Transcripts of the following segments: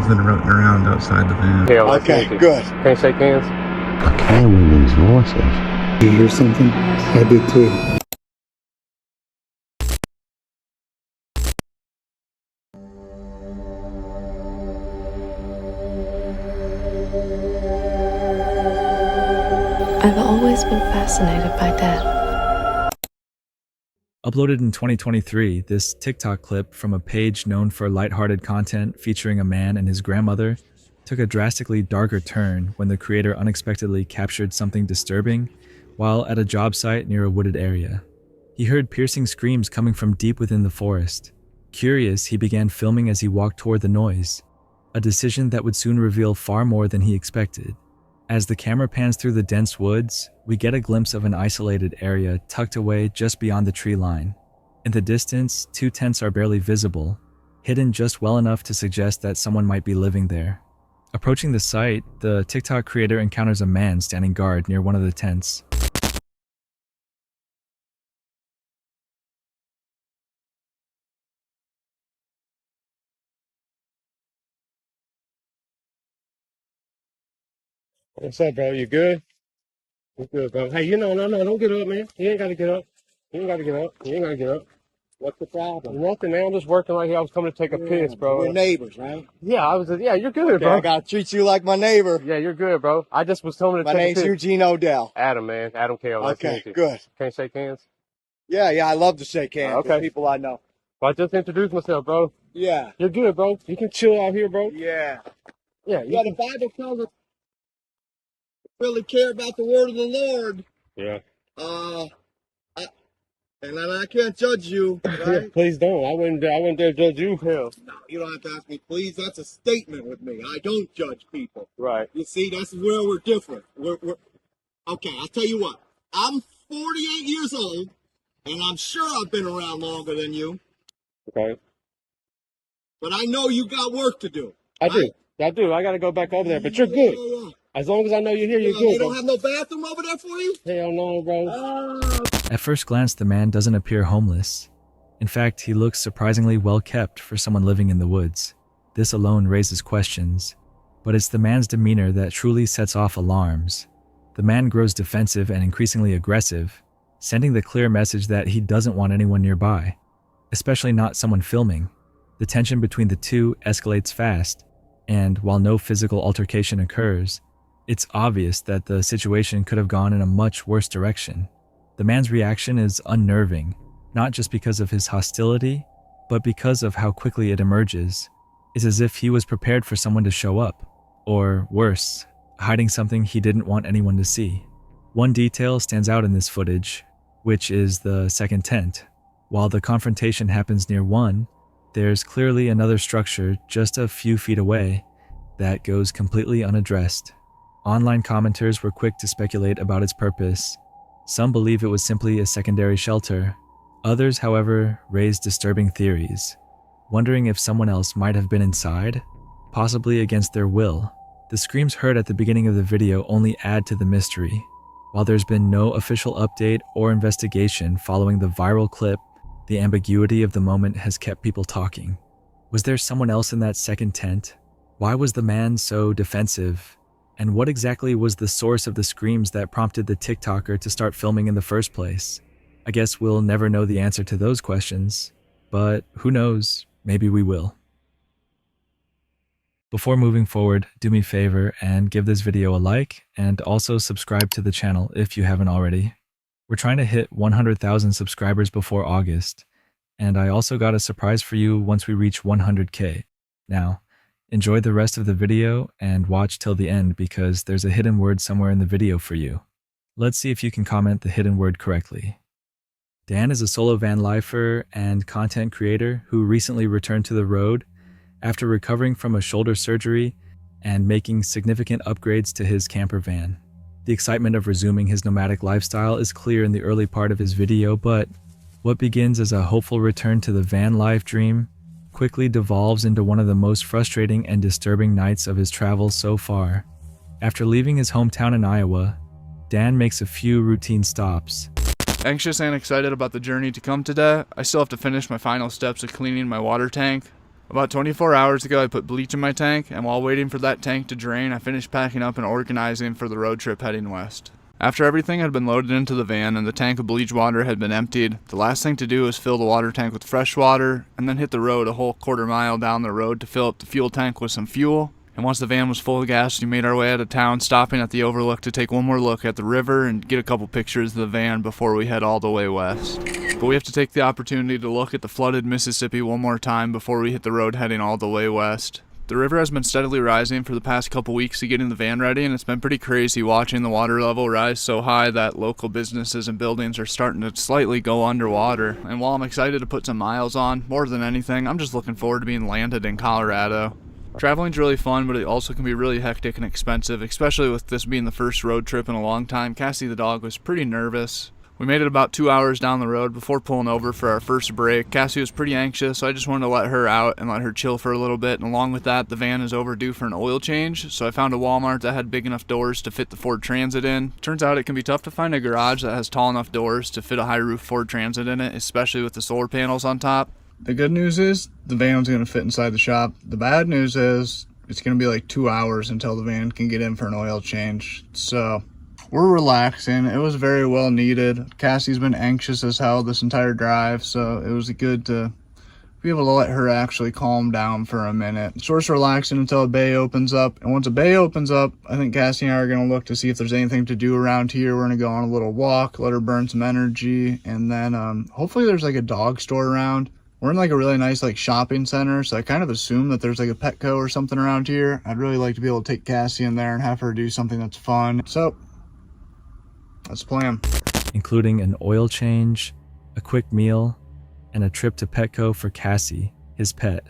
dogs that are running around outside the van. Yeah, Okay, good. Can you shake hands? I can't with these voices. You hear something? I did too. I've always been fascinated by death. Uploaded in 2023, this TikTok clip from a page known for lighthearted content featuring a man and his grandmother took a drastically darker turn when the creator unexpectedly captured something disturbing while at a job site near a wooded area. He heard piercing screams coming from deep within the forest. Curious, he began filming as he walked toward the noise, a decision that would soon reveal far more than he expected. As the camera pans through the dense woods, we get a glimpse of an isolated area tucked away just beyond the tree line. In the distance, two tents are barely visible, hidden just well enough to suggest that someone might be living there. Approaching the site, the TikTok creator encounters a man standing guard near one of the tents. What's up, bro? You good? You good, bro? Hey, no, don't get up, man. You ain't got to get up. You ain't got to get up. You ain't got to get up. What's the problem? Nothing, man. I'm just working right here. I was coming to take a piss, bro. We're neighbors, right? Yeah, you're good, Okay, bro. I gotta treat you like my neighbor. Yeah, you're good, bro. I just was coming to My take a name's piss. Eugene Odell. Adam, man. Adam K.O. Nice to Okay, meet you. good. Can't shake hands? Yeah, I love to shake hands Okay. with people I know. Well, I just introduced myself, bro. Yeah. You're good, bro. You can chill out here, bro. Yeah. Yeah, Yeah, the Bible tells us really care about the word of the Lord. Yeah. And I can't judge you, right? Please don't. I wouldn't dare judge you. Hell. No, you don't have to ask me, please. That's a statement with me. I don't judge people. Right. You see, that's where we're different. We're okay, I'll tell you what. I'm 48 years old, and I'm sure I've been around longer than you, Okay. but I know you got work to do. I right? do. I got to go back over there, but you're good. Yeah. As long as I know you're here, you're They good, don't bro. have no bathroom over there for you? Hell no, bro. At first glance, the man doesn't appear homeless. In fact, he looks surprisingly well kept for someone living in the woods. This alone raises questions, but it's the man's demeanor that truly sets off alarms. The man grows defensive and increasingly aggressive, sending the clear message that he doesn't want anyone nearby, especially not someone filming. The tension between the two escalates fast, and while no physical altercation occurs, it's obvious that the situation could have gone in a much worse direction. The man's reaction is unnerving, not just because of his hostility, but because of how quickly it emerges. It's as if he was prepared for someone to show up, or worse, hiding something he didn't want anyone to see. One detail stands out in this footage, which is the second tent. While the confrontation happens near one, there's clearly another structure just a few feet away that goes completely unaddressed. Online commenters were quick to speculate about its purpose. Some believe it was simply a secondary shelter. Others, however, raised disturbing theories, wondering if someone else might have been inside, possibly against their will. The screams heard at the beginning of the video only add to the mystery. While there's been no official update or investigation following the viral clip, the ambiguity of the moment has kept people talking. Was there someone else in that second tent? Why was the man so defensive? And what exactly was the source of the screams that prompted the TikToker to start filming in the first place? I guess we'll never know the answer to those questions, but who knows, maybe we will. Before moving forward, do me a favor and give this video a like, and also subscribe to the channel if you haven't already. We're trying to hit 100,000 subscribers before August, and I also got a surprise for you once we reach 100K. Now, enjoy the rest of the video and watch till the end because there's a hidden word somewhere in the video for you. Let's see if you can comment the hidden word correctly. Dan is a solo van lifer and content creator who recently returned to the road after recovering from a shoulder surgery and making significant upgrades to his camper van. The excitement of resuming his nomadic lifestyle is clear in the early part of his video, but what begins as a hopeful return to the van life dream quickly devolves into one of the most frustrating and disturbing nights of his travels so far. After leaving his hometown in Iowa, Dan makes a few routine stops. Anxious and excited about the journey to come today. I still have to finish my final steps of cleaning my water tank. About 24 hours ago, I put bleach in my tank, and while waiting for that tank to drain, I finished packing up and organizing for the road trip heading west. After everything had been loaded into the van and the tank of bleach water had been emptied, the last thing to do was fill the water tank with fresh water, and then hit the road a whole quarter-mile down the road to fill up the fuel tank with some fuel. And once the van was full of gas, we made our way out of town, stopping at the overlook to take one more look at the river and get a couple pictures of the van before we head all the way west. But we have to take the opportunity to look at the flooded Mississippi one more time before we hit the road heading all the way west. The river has been steadily rising for the past couple weeks to getting the van ready, and it's been pretty crazy watching the water level rise so high that local businesses and buildings are starting to slightly go underwater. And while I'm excited to put some miles on, more than anything, I'm just looking forward to being landed in Colorado. Traveling's really fun, but it also can be really hectic and expensive, especially with this being the first road trip in a long time. Cassie the dog was pretty nervous. We made it about 2 hours down the road before pulling over for our first break. Cassie was pretty anxious, so I just wanted to let her out and let her chill for a little bit. And along with that, the van is overdue for an oil change, so I found a Walmart that had big enough doors to fit the Ford Transit in. Turns out it can be tough to find a garage that has tall enough doors to fit a high roof Ford Transit in it, especially with the solar panels on top. The good news is the van's going to fit inside the shop. The bad news is it's going to be like 2 hours until the van can get in for an oil change. So we're relaxing. It was very well needed. Cassie's been anxious as hell this entire drive, so it was good to be able to let her actually calm down for a minute. So we're just relaxing until a bay opens up. And once a bay opens up, I think Cassie and I are going to look to see if there's anything to do around here. We're going to go on a little walk, let her burn some energy, and then hopefully there's like a dog store around. We're in like a really nice like shopping center, so I kind of assume that there's like a Petco or something around here. I'd really like to be able to take Cassie in there and have her do something that's fun. So that's the plan. Including an oil change, a quick meal, and a trip to Petco for Cassie, his pet.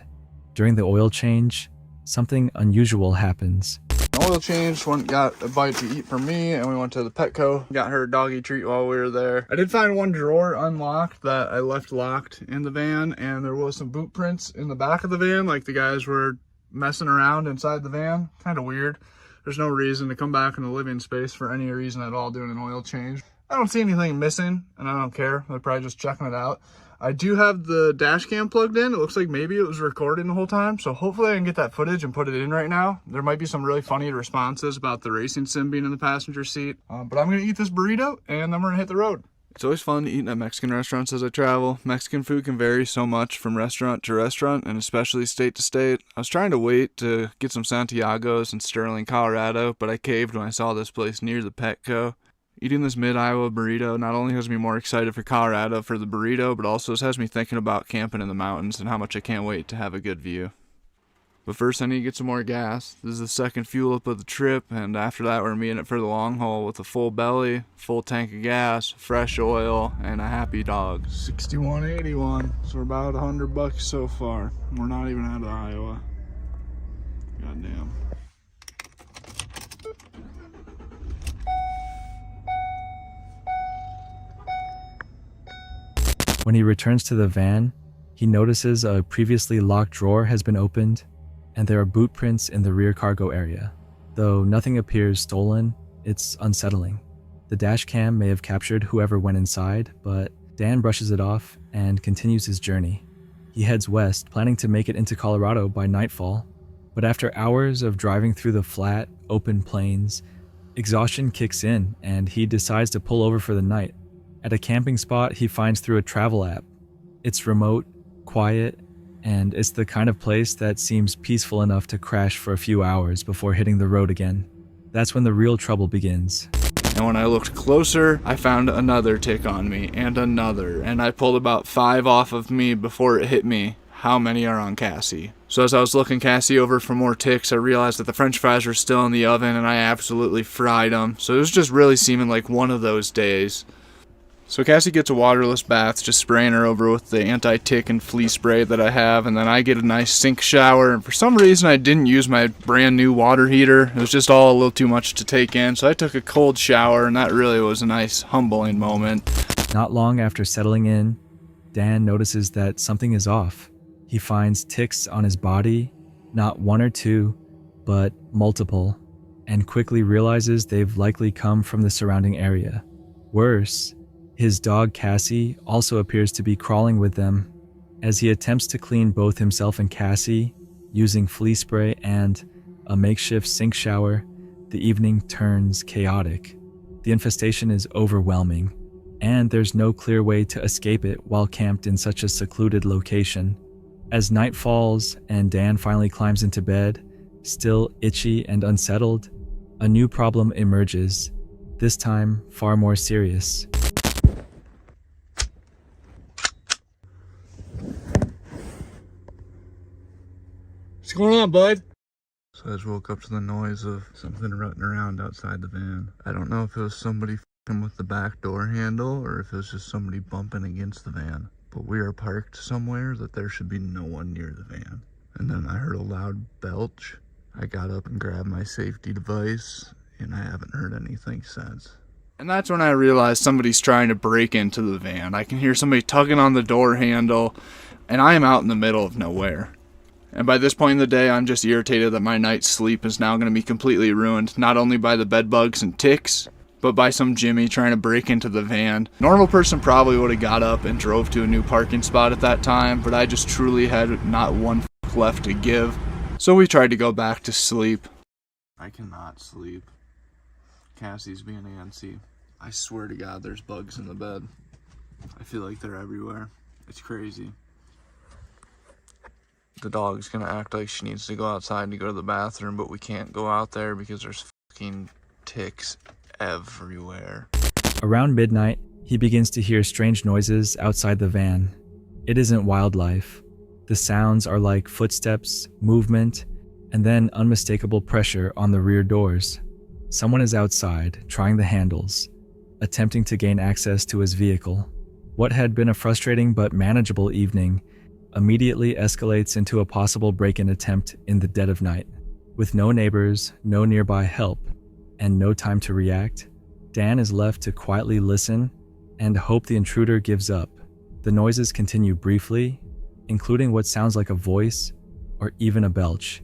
During the oil change, something unusual happens. Oil change, went got a bite to eat for me, and we went to the Petco, got her a doggy treat while we were there. I did find one drawer unlocked that I left locked in the van, and there was some boot prints in the back of the van, like the guys were messing around inside the van. Kind of weird. There's no reason to come back in the living space for any reason at all doing an oil change. I don't see anything missing, and I don't care. They're probably just checking it out. I do have the dash cam plugged in. It looks like maybe it was recording the whole time, so hopefully I can get that footage and put it in right now. There might be some really funny responses about the racing sim being in the passenger seat. But I'm going to eat this burrito, and then we're going to hit the road. It's always fun eating at Mexican restaurants as I travel. Mexican food can vary so much from restaurant to restaurant, and especially state to state. I was trying to wait to get some Santiago's in Sterling, Colorado, but I caved when I saw this place near the Petco. Eating this mid-Iowa burrito not only has me more excited for Colorado for the burrito, but also has me thinking about camping in the mountains and how much I can't wait to have a good view. But first I need to get some more gas. This is the second fuel up of the trip, and after that we're in it for the long haul with a full belly, full tank of gas, fresh oil, and a happy dog. 61.81, so we're about $100 so far. We're not even out of Iowa. Goddamn. When he returns to the van, he notices a previously locked drawer has been opened, and there are boot prints in the rear cargo area. Though nothing appears stolen, it's unsettling. The dash cam may have captured whoever went inside, but Dan brushes it off and continues his journey. He heads west, planning to make it into Colorado by nightfall, but after hours of driving through the flat, open plains, exhaustion kicks in and he decides to pull over for the night. At a camping spot he finds through a travel app. It's remote, quiet, and it's the kind of place that seems peaceful enough to crash for a few hours before hitting the road again. That's when the real trouble begins. And when I looked closer, I found another tick on me, and another, and I pulled about 5 off of me before it hit me. How many are on Cassie? So as I was looking Cassie over for more ticks, I realized that the french fries were still in the oven, and I absolutely fried them. So it was just really seeming like one of those days. So Cassie gets a waterless bath, just spraying her over with the anti-tick and flea spray that I have, and then I get a nice sink shower, and for some reason I didn't use my brand new water heater. It was just all a little too much to take in, so I took a cold shower, and that really was a nice humbling moment. Not long after settling in, Dan notices that something is off. He finds ticks on his body, not 1 or 2, but multiple, and quickly realizes they've likely come from the surrounding area. Worse, his dog Cassie also appears to be crawling with them. As he attempts to clean both himself and Cassie, using flea spray and a makeshift sink shower, the evening turns chaotic. The infestation is overwhelming, and there's no clear way to escape it while camped in such a secluded location. As night falls and Dan finally climbs into bed, still itchy and unsettled, a new problem emerges, this time far more serious. What's going on, bud? So I just woke up to the noise of something rutting around outside the van. I don't know if it was somebody f***ing with the back door handle or if it was just somebody bumping against the van. But we are parked somewhere that there should be no one near the van. And then I heard a loud belch. I got up and grabbed my safety device, and I haven't heard anything since. And that's when I realized somebody's trying to break into the van. I can hear somebody tugging on the door handle, and I am out in the middle of nowhere. And by this point in the day, I'm just irritated that my night's sleep is now going to be completely ruined, not only by the bed bugs and ticks, but by some Jimmy trying to break into the van. Normal person probably would have got up and drove to a new parking spot at that time, but I just truly had not one f*** left to give. So we tried to go back to sleep. I cannot sleep. Cassie's being antsy. I swear to God, there's bugs in the bed. I feel like they're everywhere. It's crazy. The dog's gonna act like she needs to go outside to go to the bathroom, but we can't go out there because there's fucking ticks everywhere. Around midnight, he begins to hear strange noises outside the van. It isn't wildlife. The sounds are like footsteps, movement, and then unmistakable pressure on the rear doors. Someone is outside, trying the handles, attempting to gain access to his vehicle. What had been a frustrating but manageable evening immediately escalates into a possible break-in attempt in the dead of night. With no neighbors, no nearby help, and no time to react, Dan is left to quietly listen and hope the intruder gives up. The noises continue briefly, including what sounds like a voice or even a belch,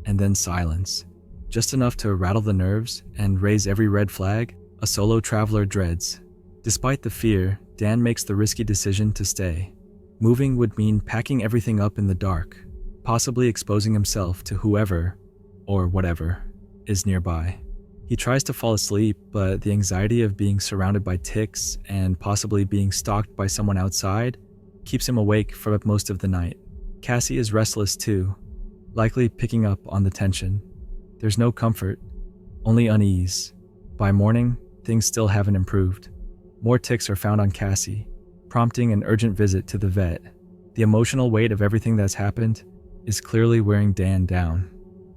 and then silence. Just enough to rattle the nerves and raise every red flag a solo traveler dreads. Despite the fear, Dan makes the risky decision to stay. Moving would mean packing everything up in the dark, possibly exposing himself to whoever, or whatever, is nearby. He tries to fall asleep, but the anxiety of being surrounded by ticks and possibly being stalked by someone outside keeps him awake for most of the night. Cassie is restless too, likely picking up on the tension. There's no comfort, only unease. By morning, things still haven't improved. More ticks are found on Cassie, prompting an urgent visit to the vet. The emotional weight of everything that's happened is clearly wearing Dan down.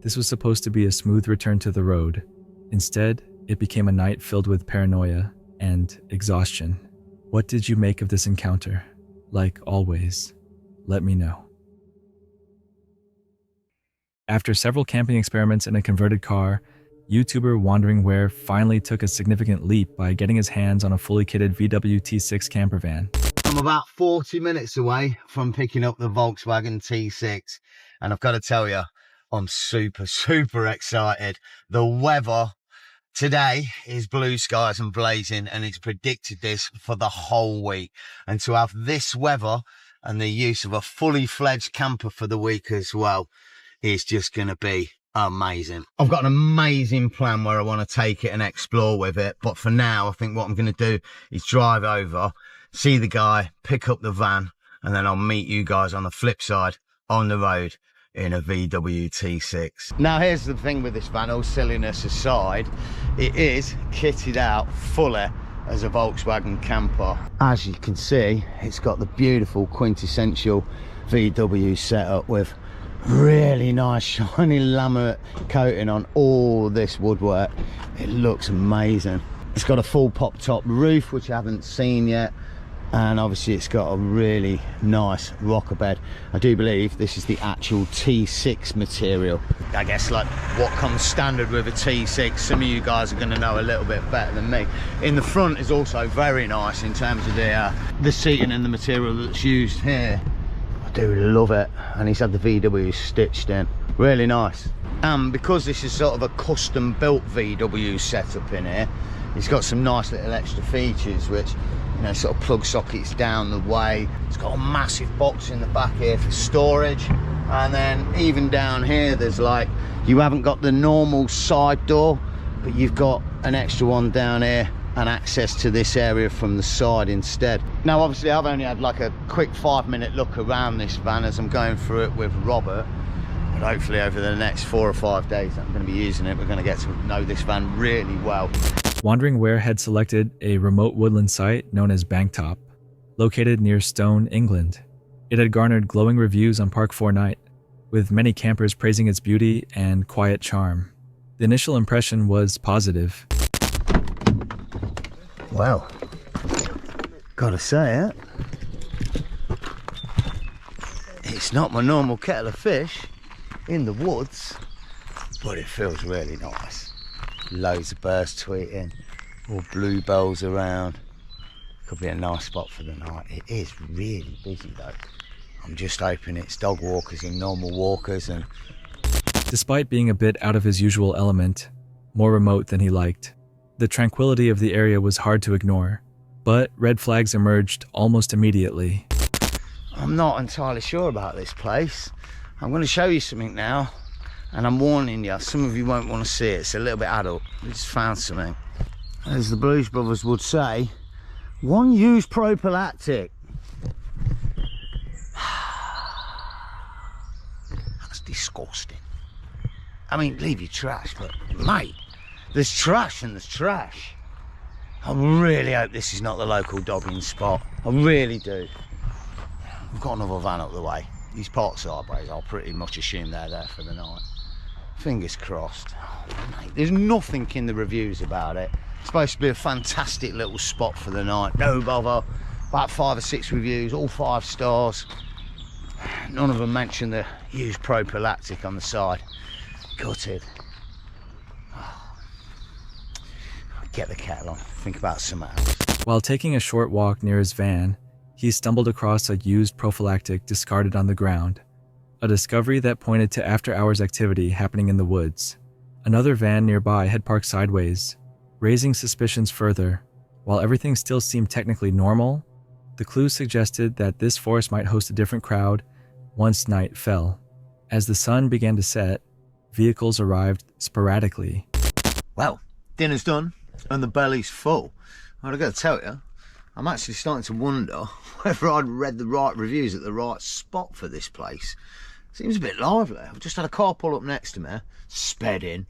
This was supposed to be a smooth return to the road. Instead, it became a night filled with paranoia and exhaustion. What did you make of this encounter? Like always, let me know. After several camping experiments in a converted car, YouTuber Wandering Where finally took a significant leap by getting his hands on a fully kitted VW T6 camper van. I'm about 40 minutes away from picking up the Volkswagen T6, and I've got to tell you, I'm super excited. The weather today is blue skies and blazing, and it's predicted this for the whole week. And to have this weather and the use of a fully fledged camper for the week as well is just going to be amazing. I've got an amazing plan where I want to take it and explore with it, but for now I think what I'm going to do is drive over, see the guy, pick up the van, and then I'll meet you guys on the flip side on the road in a VW T6. Now here's the thing with this van, all silliness aside, it is kitted out fully as a Volkswagen camper. As you can see, it's got the beautiful quintessential VW setup with really nice shiny laminate coating on all this woodwork. It looks amazing. It's got a full pop top roof, which I haven't seen yet, and obviously it's got a really nice rocker bed. I do believe this is the actual T6 material. I guess like what comes standard with a T6, some of you guys are going to know a little bit better than me. In the front is also very nice in terms of the seating and the material that's used here. I do love it, and he's had the VW stitched in, really nice. And because this is sort of a custom built VW setup in here, it's got some nice little extra features which you know, sort of plug sockets down the way. It's got a massive box in the back here for storage. And then even down here, there's like, you haven't got the normal side door, but you've got an extra one down here and access to this area from the side instead. Now, obviously, I've only had like a quick 5-minute look around this van as I'm going through it with Robert. But hopefully over the next 4 or 5 days that I'm going to be using it, we're going to get to know this van really well. Wandering Ware had selected a remote woodland site known as Banktop, located near Stone, England. It had garnered glowing reviews on Park4Night, with many campers praising its beauty and quiet charm. The initial impression was positive. Well, gotta say it, it's not my normal kettle of fish in the woods, but it feels really nice. Loads of birds tweeting, all bluebells around. Could be a nice spot for the night. It is really busy though. I'm just hoping it's dog walkers and normal walkers. And despite being a bit out of his usual element, more remote than he liked, the tranquility of the area was hard to ignore, but red flags emerged almost immediately. I'm not entirely sure about this place. I'm going to show you something now, and I'm warning you, some of you won't want to see it. It's a little bit adult. We just found something. As the Blues Brothers would say, one use prophylactic. That's disgusting. I mean, leave your trash, but mate, there's trash and there's trash. I really hope this is not the local dogging spot. I really do. We've got another van up the way. These park sideways, I'll pretty much assume they're there for the night. Fingers crossed. Oh, mate, there's nothing in the reviews about it. It's supposed to be a fantastic little spot for the night. No bother. About 5 or 6 reviews, all 5 stars. None of them mention the use prophylactic on the side. Gutted. Get the kettle on, think about something else. While taking a short walk near his van, he stumbled across a used prophylactic discarded on the ground, a discovery that pointed to after-hours activity happening in the woods. Another van nearby had parked sideways, raising suspicions further. While everything still seemed technically normal, the clues suggested that this forest might host a different crowd once night fell. As the sun began to set, vehicles arrived sporadically. Well, dinner's done. And the belly's full. I've got to tell you, I'm actually starting to wonder whether I'd read the right reviews at the right spot for this place. Seems a bit lively. I've just had a car pull up next to me, sped in,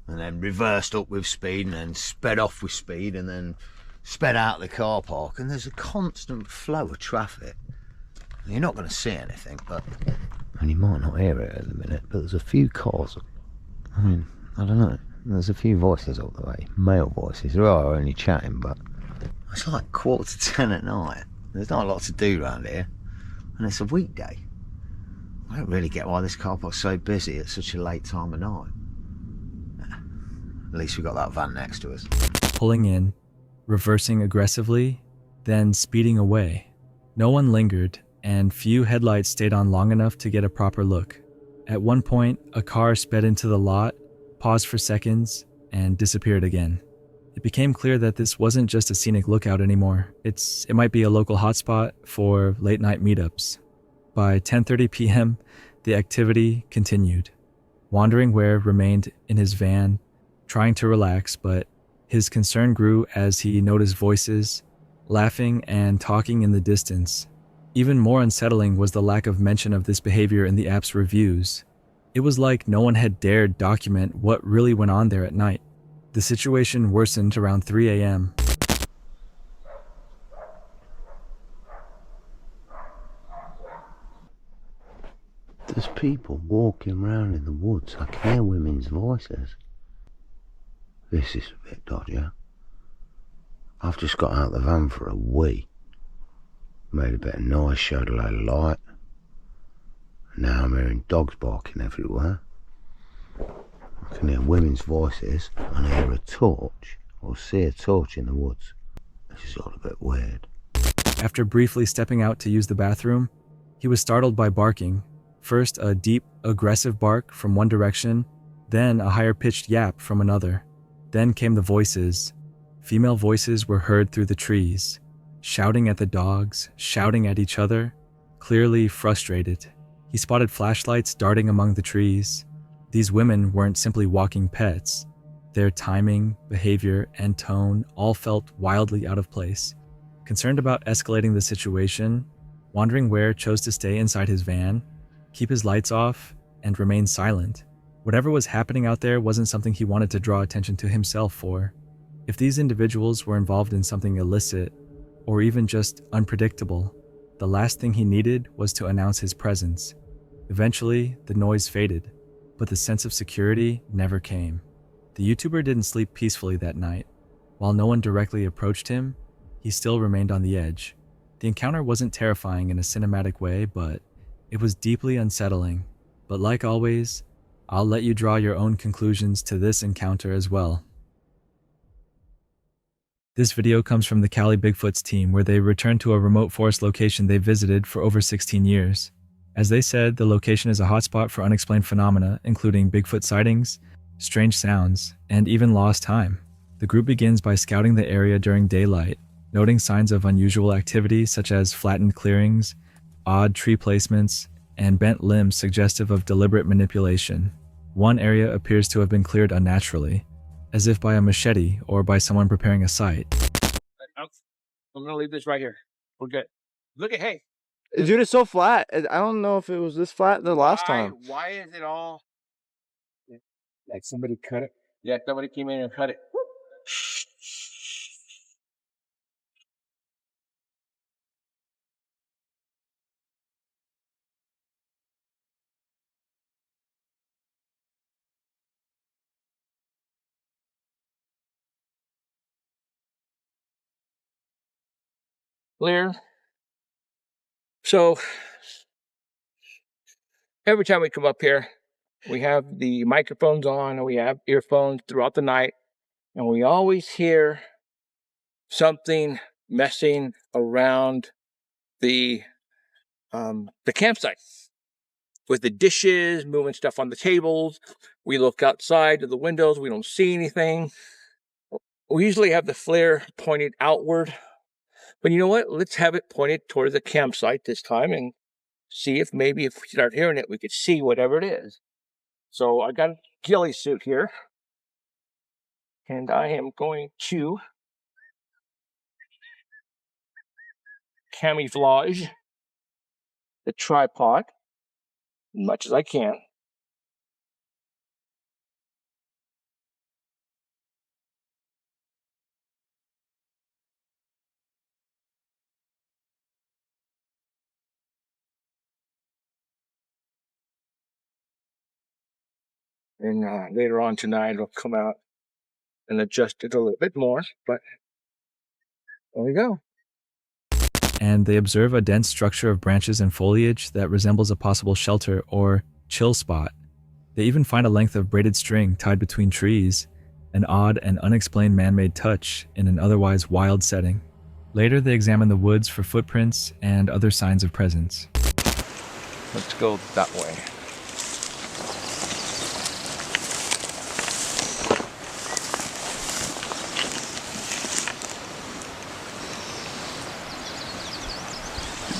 and then reversed up with speed, and then sped off with speed, and then sped out the car park, and there's a constant flow of traffic. You're not going to see anything, but... And you might not hear it at the minute, but there's a few cars. I mean, I don't know. There's a few voices all the way, male voices. They are only chatting, but it's like 10:15 at night. There's not a lot to do around here, and it's a weekday. I don't really get why this car park's so busy at such a late time of night. At least we got that van next to us. Pulling in, reversing aggressively, then speeding away. No one lingered, and few headlights stayed on long enough to get a proper look. At one point, a car sped into the lot, paused for seconds, and disappeared again. It became clear that this wasn't just a scenic lookout anymore. It might be a local hotspot for late-night meetups. By 10:30 p.m., the activity continued. Wandering Ware remained in his van, trying to relax, but his concern grew as he noticed voices, laughing and talking in the distance. Even more unsettling was the lack of mention of this behavior in the app's reviews. It was like no one had dared document what really went on there at night. The situation worsened around 3 a.m. There's people walking around in the woods. I can hear women's voices. This is a bit dodgy. I've just got out of the van for a wee. Made a bit of noise, showed a load of light. Now I'm hearing dogs barking everywhere. I can hear women's voices and hear a torch, or see a torch in the woods. This is all a bit weird. After briefly stepping out to use the bathroom, he was startled by barking. First a deep, aggressive bark from one direction, then a higher-pitched yap from another. Then came the voices. Female voices were heard through the trees, shouting at the dogs, shouting at each other, clearly frustrated. He spotted flashlights darting among the trees. These women weren't simply walking pets. Their timing, behavior, and tone all felt wildly out of place. Concerned about escalating the situation, Wandering Ware chose to stay inside his van, keep his lights off, and remain silent. Whatever was happening out there wasn't something he wanted to draw attention to himself for. If these individuals were involved in something illicit, or even just unpredictable, the last thing he needed was to announce his presence. Eventually, the noise faded, but the sense of security never came. The YouTuber didn't sleep peacefully that night. While no one directly approached him, he still remained on the edge. The encounter wasn't terrifying in a cinematic way, but it was deeply unsettling. But like always, I'll let you draw your own conclusions to this encounter as well. This video comes from the Cali Bigfoots team, where they returned to a remote forest location they visited for over 16 years. As they said, the location is a hotspot for unexplained phenomena, including Bigfoot sightings, strange sounds, and even lost time. The group begins by scouting the area during daylight, noting signs of unusual activity such as flattened clearings, odd tree placements, and bent limbs suggestive of deliberate manipulation. One area appears to have been cleared unnaturally, as if by a machete or by someone preparing a site. I'm gonna leave this right here. We're good. Look at, hey. Dude, it's so flat. I don't know if it was this flat the last time. Why is it all like somebody cut it? Yeah, somebody came in and cut it. Clear. So every time we come up here, we have the microphones on and we have earphones throughout the night, and we always hear something messing around the campsite with the dishes, moving stuff on the tables. We look outside to the windows, we don't see anything. We usually have the flare pointed outward, but you know what? Let's have it pointed towards the campsite this time and see if maybe if we start hearing it, we could see whatever it is. So I got a ghillie suit here, and I am going to camouflage the tripod as much as I can. And later on tonight, I'll come out and adjust it a little bit more, but there we go. And they observe a dense structure of branches and foliage that resembles a possible shelter or chill spot. They even find a length of braided string tied between trees, an odd and unexplained man-made touch in an otherwise wild setting. Later, they examine the woods for footprints and other signs of presence. Let's go that way.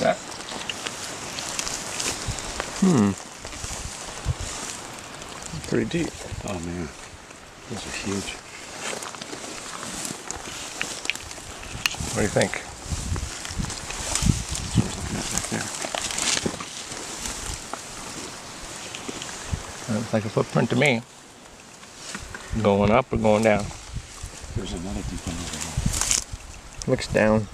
That. Pretty deep. Oh man, those are huge. What do you think? That's what I was looking at back there. Looks like a footprint to me. Going up or going down? There's another deep one over there. Looks down.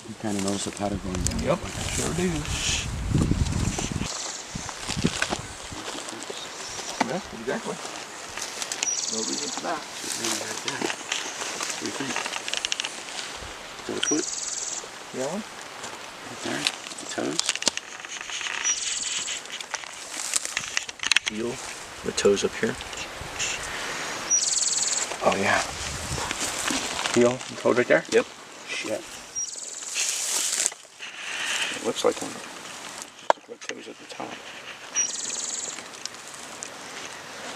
You kind of notice the pattern going down. Yep, sure do. Yeah, exactly. No reason for that. Right there. What do you think? Is that a foot? Yeah. Right there. The toes. Feel the toes up here. Oh yeah. Feel the toe right there? Yep. Shit. It looks like one. Just like toes at the top.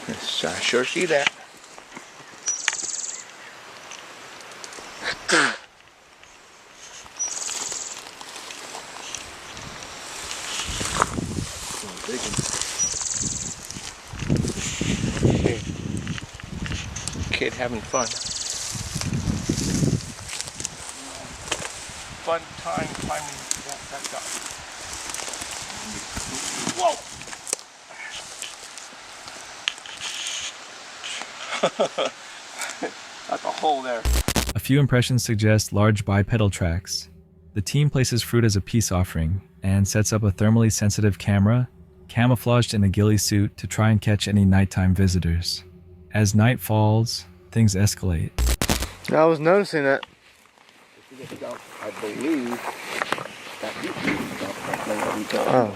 Yes, I sure see that. Okay. Kid having fun. Fun time climbing that guy. Whoa! That's a hole there. A few impressions suggest large bipedal tracks. The team places fruit as a peace offering and sets up a thermally sensitive camera camouflaged in a ghillie suit to try and catch any nighttime visitors. As night falls, things escalate. I was noticing that. I believe that Oh.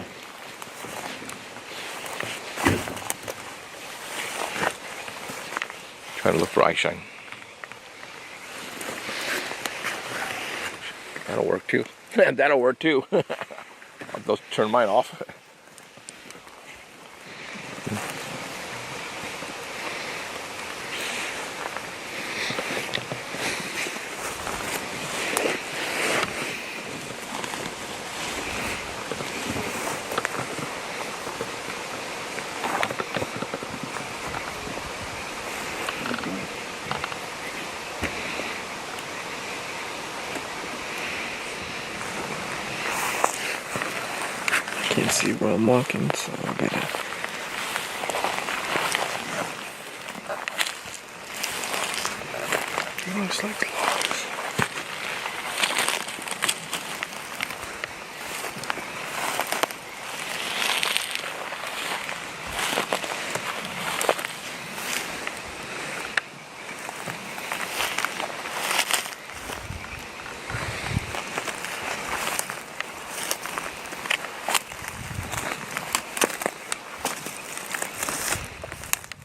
Try to look for eye shine. That'll work too. That'll work too. I'll go turn mine off. Can't see where I'm walking, so I gotta. It looks like logs.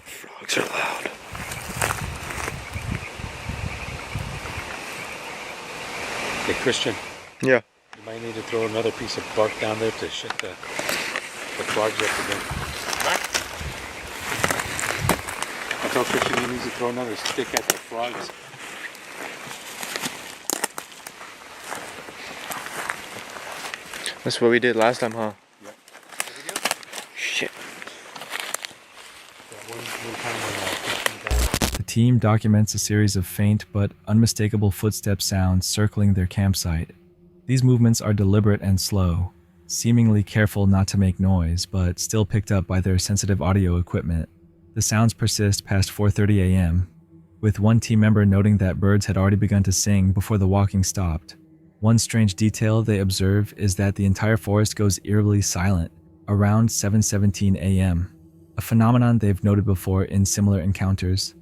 Frogs are loud. Hey, Christian. Yeah. You might need to throw another piece of bark down there to shut the frogs up again. I told Christian he needs to throw another stick at the frogs. That's what we did last time, huh? Yeah. Shit. One time when The team documents a series of faint but unmistakable footstep sounds circling their campsite. These movements are deliberate and slow, seemingly careful not to make noise, but still picked up by their sensitive audio equipment. The sounds persist past 4:30 a.m., with one team member noting that birds had already begun to sing before the walking stopped. One strange detail they observe is that the entire forest goes eerily silent around 7:17 a.m., a phenomenon they've noted before in similar encounters.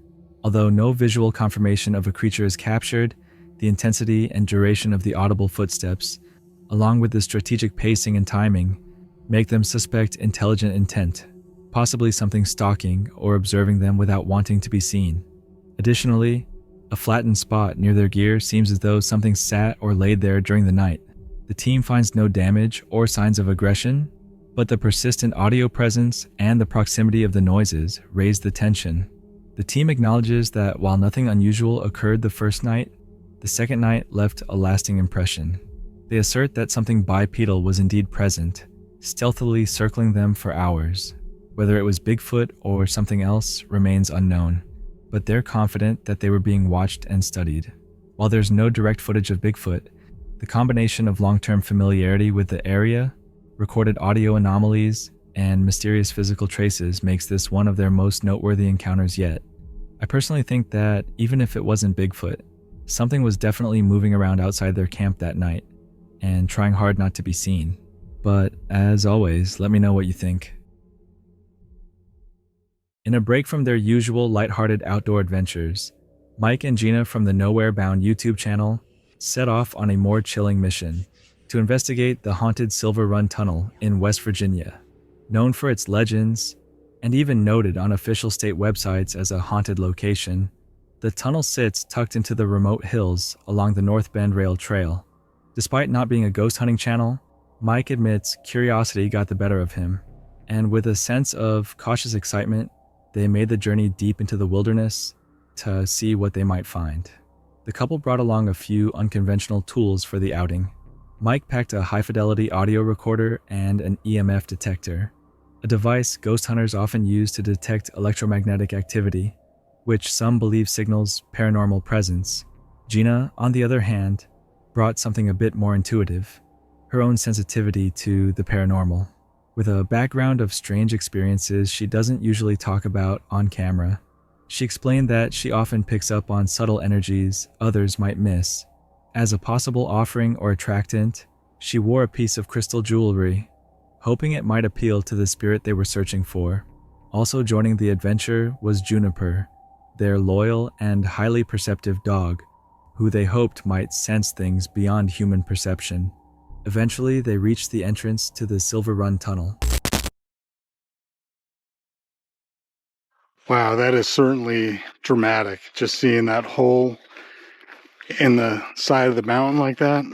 Although no visual confirmation of a creature is captured, the intensity and duration of the audible footsteps, along with the strategic pacing and timing, make them suspect intelligent intent, possibly something stalking or observing them without wanting to be seen. Additionally, a flattened spot near their gear seems as though something sat or laid there during the night. The team finds no damage or signs of aggression, but the persistent audio presence and the proximity of the noises raise the tension. The team acknowledges that while nothing unusual occurred the first night, the second night left a lasting impression. They assert that something bipedal was indeed present, stealthily circling them for hours. Whether it was Bigfoot or something else remains unknown, but they're confident that they were being watched and studied. While there's no direct footage of Bigfoot, the combination of long-term familiarity with the area, recorded audio anomalies, and mysterious physical traces makes this one of their most noteworthy encounters yet. I personally think that even if it wasn't Bigfoot, something was definitely moving around outside their camp that night and trying hard not to be seen. But as always, let me know what you think. In a break from their usual lighthearted outdoor adventures, Mike and Gina from the Nowhere Bound YouTube channel set off on a more chilling mission to investigate the haunted Silver Run Tunnel in West Virginia. Known for its legends, and even noted on official state websites as a haunted location, the tunnel sits tucked into the remote hills along the North Bend Rail Trail. Despite not being a ghost hunting channel, Mike admits curiosity got the better of him, and with a sense of cautious excitement, they made the journey deep into the wilderness to see what they might find. The couple brought along a few unconventional tools for the outing. Mike packed a high-fidelity audio recorder and an EMF detector, a device ghost hunters often use to detect electromagnetic activity, which some believe signals paranormal presence. Gina, on the other hand, brought something a bit more intuitive, her own sensitivity to the paranormal. With a background of strange experiences she doesn't usually talk about on camera, she explained that she often picks up on subtle energies others might miss. As a possible offering or attractant, she wore a piece of crystal jewelry, hoping it might appeal to the spirit they were searching for. Also joining the adventure was Juniper, their loyal and highly perceptive dog, who they hoped might sense things beyond human perception. Eventually, they reached the entrance to the Silver Run Tunnel. Wow, that is certainly dramatic. Just seeing that hole in the side of the mountain like that.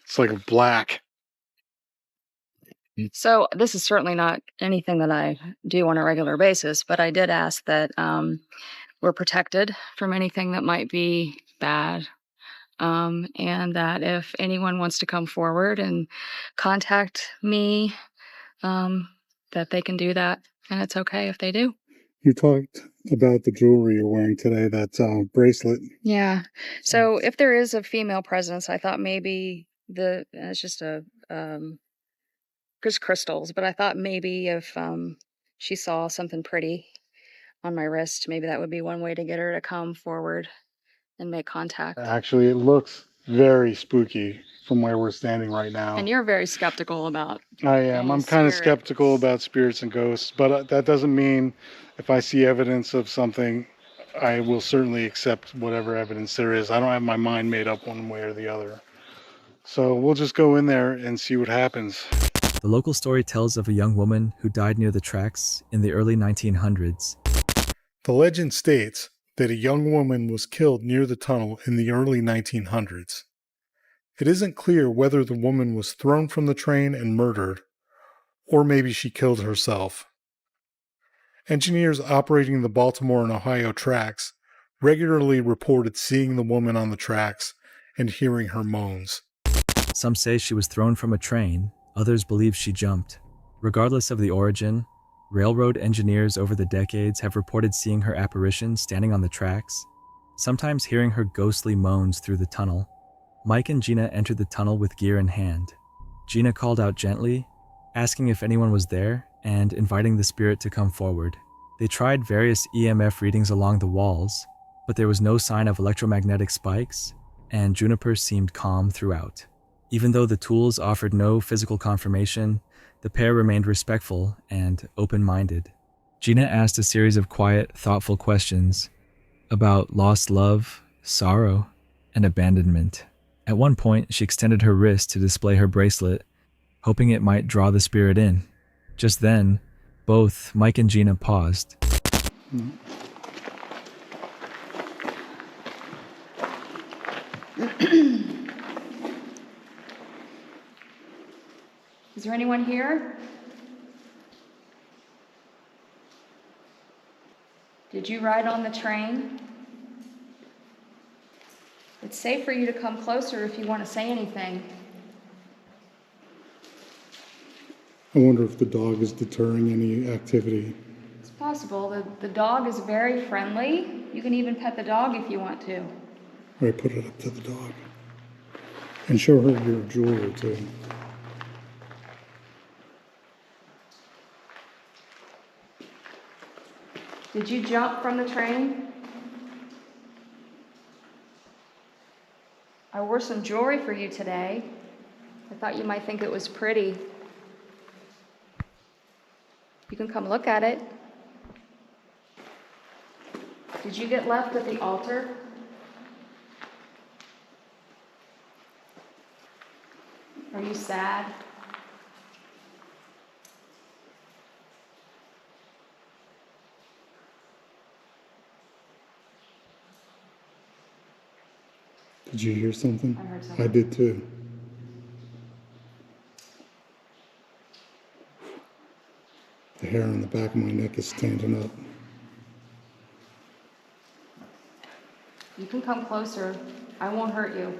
It's like black. So this is certainly not anything that I do on a regular basis, but I did ask that we're protected from anything that might be bad. And that if anyone wants to come forward and contact me, that they can do that. And it's okay if they do. You talked about the jewelry you're wearing today, that bracelet. Yeah. So if there is a female presence, I thought maybe it's just just crystals, but I thought maybe if she saw something pretty on my wrist, maybe that would be one way to get her to come forward and make contact. Actually, it looks very spooky from where we're standing right now. And you're very skeptical about I am. I'm kind of skeptical about spirits and ghosts, but that doesn't mean if I see evidence of something, I will certainly accept whatever evidence there is. I don't have my mind made up one way or the other. So we'll just go in there and see what happens. The local story tells of a young woman who died near the tracks in the early 1900s. The legend states that a young woman was killed near the tunnel in the early 1900s. It isn't clear whether the woman was thrown from the train and murdered, or maybe she killed herself. Engineers operating the Baltimore and Ohio tracks regularly reported seeing the woman on the tracks and hearing her moans. Some say she was thrown from a train, others believe she jumped. Regardless of the origin, railroad engineers over the decades have reported seeing her apparition standing on the tracks, sometimes hearing her ghostly moans through the tunnel. Mike and Gina entered the tunnel with gear in hand. Gina called out gently, asking if anyone was there and inviting the spirit to come forward. They tried various EMF readings along the walls, but there was no sign of electromagnetic spikes, and Juniper seemed calm throughout. Even though the tools offered no physical confirmation, the pair remained respectful and open-minded. Gina asked a series of quiet, thoughtful questions about lost love, sorrow, and abandonment. At one point, she extended her wrist to display her bracelet, hoping it might draw the spirit in. Just then, both Mike and Gina paused. Is there anyone here? Did you ride on the train? It's safe for you to come closer if you want to say anything. I wonder if the dog is deterring any activity. It's possible. The dog is very friendly. You can even pet the dog if you want to. All right, put it up to the dog. And show her your jewelry too. Did you jump from the train? I wore some jewelry for you today. I thought you might think it was pretty. You can come look at it. Did you get left at the altar? Are you sad? Did you hear something? I heard something. I did too. The hair on the back of my neck is standing up. You can come closer. I won't hurt you.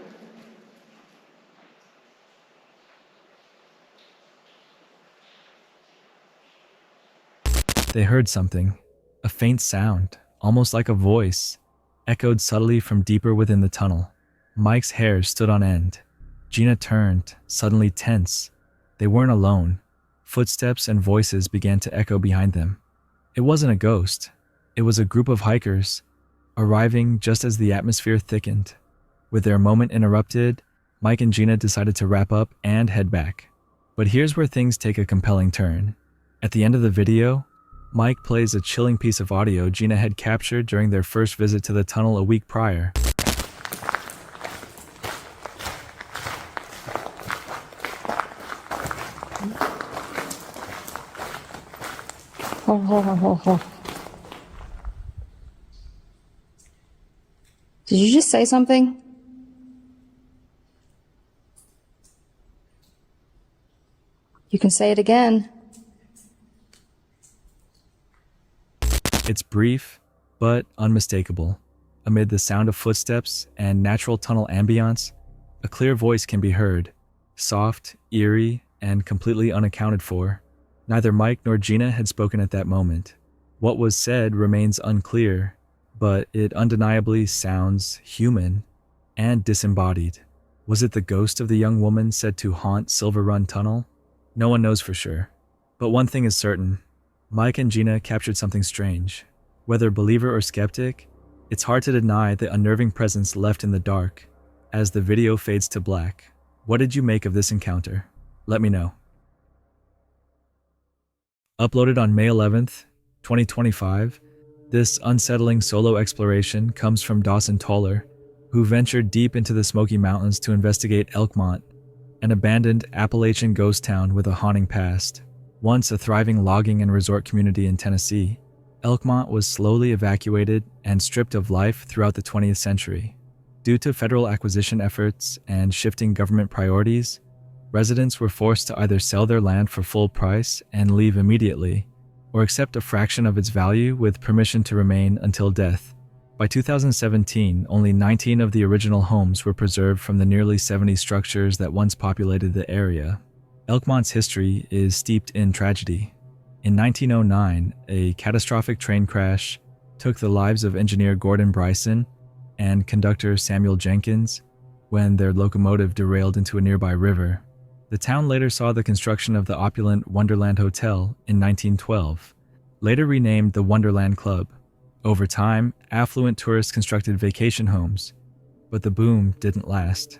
They heard something, a faint sound, almost like a voice, echoed subtly from deeper within the tunnel. Mike's hair stood on end. Gina turned, suddenly tense. They weren't alone. Footsteps and voices began to echo behind them. It wasn't a ghost. It was a group of hikers, arriving just as the atmosphere thickened. With their moment interrupted, Mike and Gina decided to wrap up and head back. But here's where things take a compelling turn. At the end of the video, Mike plays a chilling piece of audio Gina had captured during their first visit to the tunnel a week prior. Did you just say something? You can say it again. It's brief, but unmistakable. Amid the sound of footsteps and natural tunnel ambience, a clear voice can be heard, soft, eerie, and completely unaccounted for. Neither Mike nor Gina had spoken at that moment. What was said remains unclear, but it undeniably sounds human and disembodied. Was it the ghost of the young woman said to haunt Silver Run Tunnel? No one knows for sure. But one thing is certain. Mike and Gina captured something strange. Whether believer or skeptic, it's hard to deny the unnerving presence left in the dark as the video fades to black. What did you make of this encounter? Let me know. Uploaded on May 11th, 2025, this unsettling solo exploration comes from Dawson Toller, who ventured deep into the Smoky Mountains to investigate Elkmont, an abandoned Appalachian ghost town with a haunting past. Once a thriving logging and resort community in Tennessee, Elkmont was slowly evacuated and stripped of life throughout the 20th century. Due to federal acquisition efforts and shifting government priorities, residents were forced to either sell their land for full price and leave immediately, or accept a fraction of its value with permission to remain until death. By 2017, only 19 of the original homes were preserved from the nearly 70 structures that once populated the area. Elkmont's history is steeped in tragedy. In 1909, a catastrophic train crash took the lives of engineer Gordon Bryson and conductor Samuel Jenkins when their locomotive derailed into a nearby river. The town later saw the construction of the opulent Wonderland Hotel in 1912, later renamed the Wonderland Club. Over time, affluent tourists constructed vacation homes, but the boom didn't last.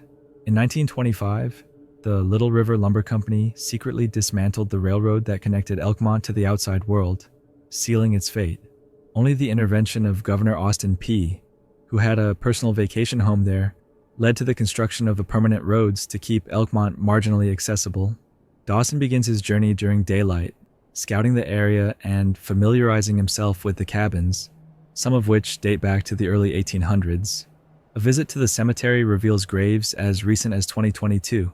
In 1925, the Little River Lumber Company secretly dismantled the railroad that connected Elkmont to the outside world, sealing its fate. Only the intervention of Governor Austin Peay, who had a personal vacation home there, led to the construction of the permanent roads to keep Elkmont marginally accessible. Dawson begins his journey during daylight, scouting the area and familiarizing himself with the cabins, some of which date back to the early 1800s. A visit to the cemetery reveals graves as recent as 2022,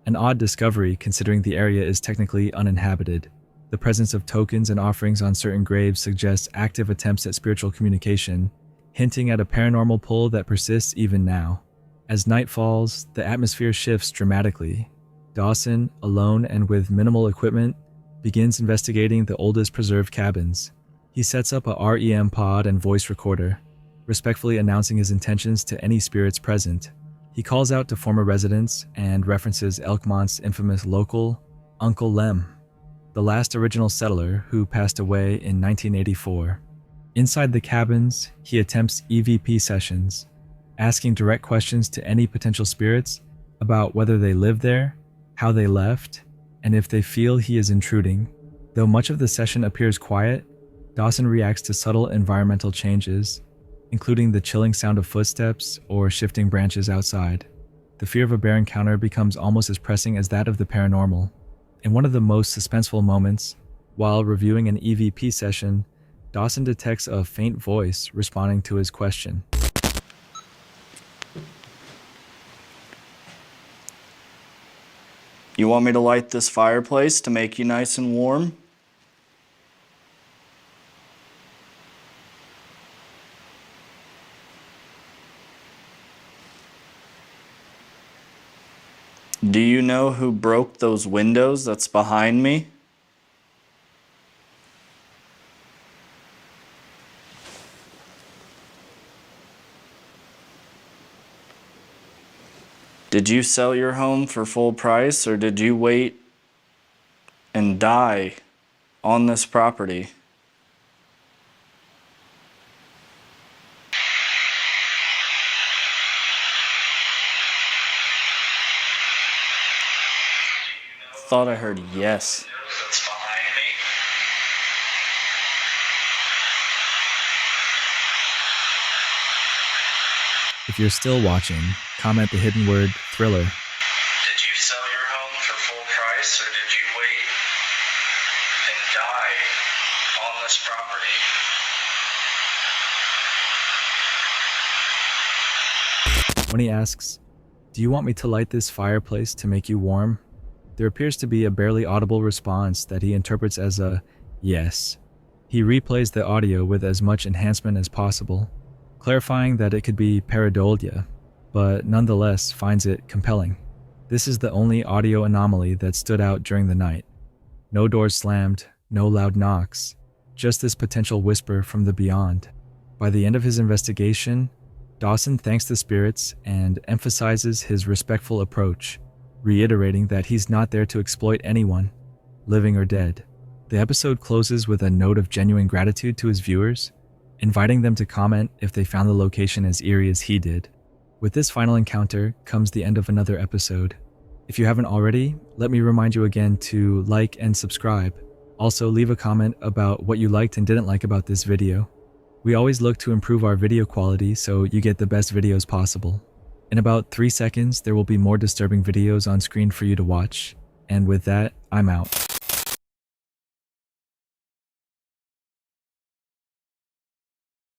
an odd discovery considering the area is technically uninhabited. The presence of tokens and offerings on certain graves suggests active attempts at spiritual communication, hinting at a paranormal pull that persists even now. As night falls, the atmosphere shifts dramatically. Dawson, alone and with minimal equipment, begins investigating the oldest preserved cabins. He sets up a REM pod and voice recorder, respectfully announcing his intentions to any spirits present. He calls out to former residents and references Elkmont's infamous local, Uncle Lem, the last original settler who passed away in 1984. Inside the cabins, he attempts EVP sessions, asking direct questions to any potential spirits about whether they live there, how they left, and if they feel he is intruding. Though much of the session appears quiet, Dawson reacts to subtle environmental changes, including the chilling sound of footsteps or shifting branches outside. The fear of a bear encounter becomes almost as pressing as that of the paranormal. In one of the most suspenseful moments, while reviewing an EVP session, Dawson detects a faint voice responding to his question. You want me to light this fireplace to make you nice and warm? Do you know who broke those windows that's behind me? Did you sell your home for full price, or did you wait and die on this property? Thought I heard yes. If you're still watching, comment the hidden word thriller. Did you sell your home for full price, or did you wait and die on this property? When he asks, "Do you want me to light this fireplace to make you warm?" there appears to be a barely audible response that he interprets as a yes. He replays the audio with as much enhancement as possible, clarifying that it could be pareidolia, but nonetheless finds it compelling. This is the only audio anomaly that stood out during the night. No doors slammed, no loud knocks, just this potential whisper from the beyond. By the end of his investigation, Dawson thanks the spirits and emphasizes his respectful approach, reiterating that he's not there to exploit anyone, living or dead. The episode closes with a note of genuine gratitude to his viewers, inviting them to comment if they found the location as eerie as he did. With this final encounter comes the end of another episode. If you haven't already, let me remind you again to like and subscribe. Also, leave a comment about what you liked and didn't like about this video. We always look to improve our video quality so you get the best videos possible. In about 3 seconds, there will be more disturbing videos on screen for you to watch. And with that, I'm out.